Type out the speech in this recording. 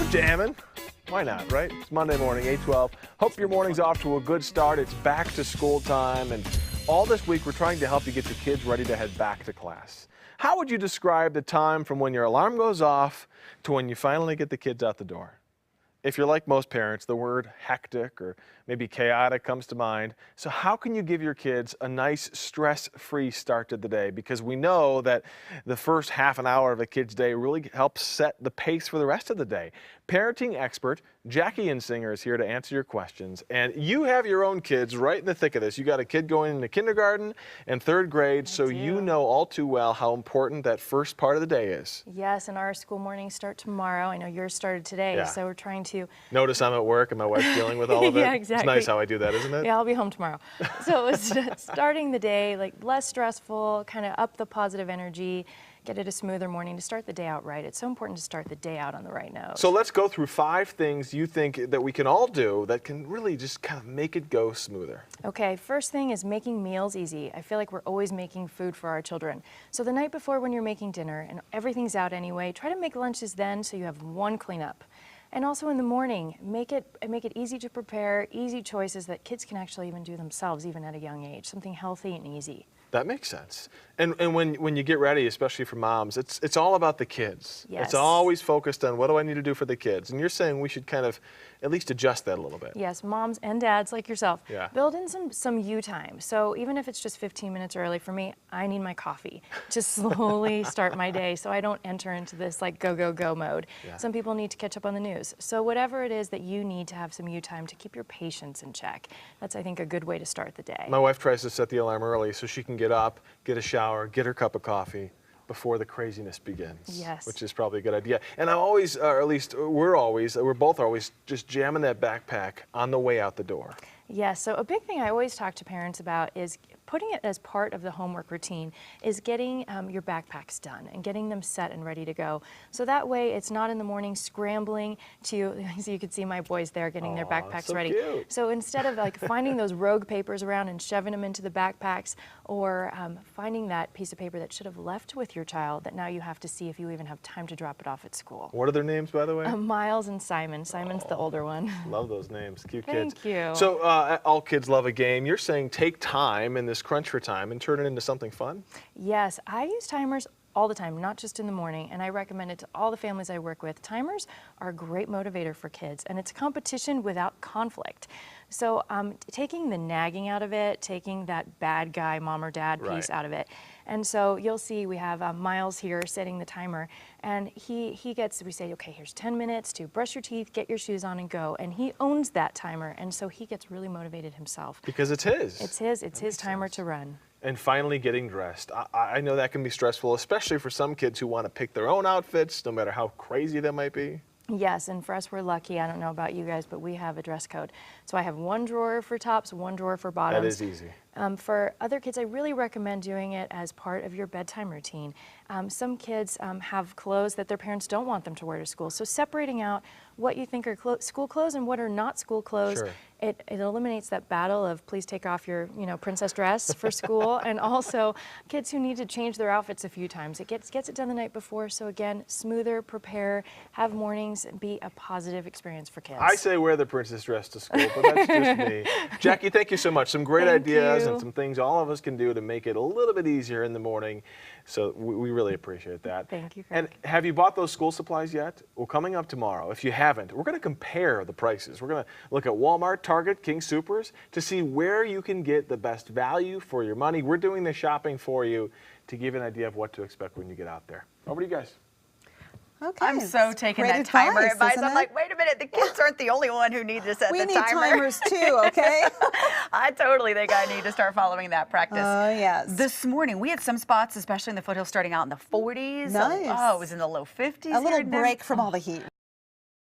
jamming. Why not, right? It's Monday morning, 8:12. Hope your morning's off to a good start. It's back to school time, and all this week we're trying to help you get your kids ready to head back to class. How would you describe the time from when your alarm goes off to when you finally get the kids out the door? If you're like most parents, the word hectic or maybe chaotic comes to mind. So how can you give your kids a nice stress-free start to the day? Because we know that the first half an hour of a kid's day really helps set the pace for the rest of the day. Parenting expert Jackie Insinger is here to answer your questions. And you have your own kids right in the thick of this. You got a kid going into kindergarten and third grade, so you know all too well how important that first part of the day is. Yes, and our school mornings start tomorrow. I know yours started today, so we're trying to... Notice I'm at work and my wife's dealing with all of it. Yeah, exactly. It's nice how I do that, isn't it? Yeah, I'll be home tomorrow. So it's starting the day like less stressful, kind of up the positive energy, get it a smoother morning to start the day out right. It's so important to start the day out on the right note. So let's go through 5 things you think that we can all do that can really just kind of make it go smoother. Okay, first thing is making meals easy. I feel like we're always making food for our children. So the night before when you're making dinner and everything's out anyway, try to make lunches then so you have one cleanup. And also in the morning, make it easy to prepare, easy choices that kids can actually even do themselves, even at a young age, something healthy and easy. That makes sense. And when you get ready, especially for moms, it's all about the kids. Yes. It's always focused on what do I need to do for the kids. And you're saying we should kind of at least adjust that a little bit. Yes, moms and dads like yourself, yeah. Build in some you time. So even if it's just 15 minutes early for me, I need my coffee to slowly start my day so I don't enter into this like go, go, go mode. Yeah. Some people need to catch up on the news. So whatever it is that you need to have some you time to keep your patience in check, that's I think a good way to start the day. My wife tries to set the alarm early so she can get up, get a shower, get her cup of coffee before the craziness begins. Yes. Which is probably a good idea. And I always, or at least we're both always just jamming that backpack on the way out the door. Yes, so a big thing I always talk to parents about is putting it as part of the homework routine is getting your backpacks done and getting them set and ready to go. So that way it's not in the morning scrambling to, so you can see my boys there getting their backpacks so ready. Cute. So instead of like finding those rogue papers around and shoving them into the backpacks or finding that piece of paper that should have left with your child that now you have to see if you even have time to drop it off at school. What are their names, by the way? Miles and Simon. Simon's the older one. Love those names. Cute kids. Thank you. So all kids love a game. You're saying take time in this crunch for time and turn it into something fun? Yes, I use timers all the time, not just in the morning, and I recommend it to all the families I work with. Timers are a great motivator for kids, and it's competition without conflict. So taking the nagging out of it, taking that bad guy mom or dad piece out of it. And so you'll see we have Miles here setting the timer, and he gets, we say, okay, here's 10 minutes to brush your teeth, get your shoes on and go. And he owns that timer, and so he gets really motivated himself. Because it's his. It's his timer to run. And finally getting dressed. I know that can be stressful, especially for some kids who want to pick their own outfits, no matter how crazy they might be. Yes, and for us, we're lucky. I don't know about you guys, but we have a dress code. So I have one drawer for tops, one drawer for bottoms. That is easy. For other kids, I really recommend doing it as part of your bedtime routine. Some kids have clothes that their parents don't want them to wear to school. So separating out what you think are school clothes and what are not school clothes, it eliminates that battle of please take off your princess dress for school, and also kids who need to change their outfits a few times. It gets it done the night before, so again, smoother, prepare, have mornings, be a positive experience for kids. I say wear the princess dress to school, but that's just me. Jackie, thank you so much. Some great ideas and some things all of us can do to make it a little bit easier in the morning. So we really appreciate that. Thank you, Craig. And have you bought those school supplies yet? Well, coming up tomorrow, if you haven't, we're going to compare the prices. We're going to look at Walmart, Target, King Soopers to see where you can get the best value for your money. We're doing the shopping for you to give you an idea of what to expect when you get out there. Over to you guys. Okay. I'm so taking that timer advice. I'm like, wait a minute, the kids aren't the only one who need to set the timer. We need timers too, okay? I totally think I need to start following that practice. Oh, yes. This morning, we had some spots, especially in the foothills, starting out in the 40s. Nice. Oh, it was in the low 50s. A little break from all the heat.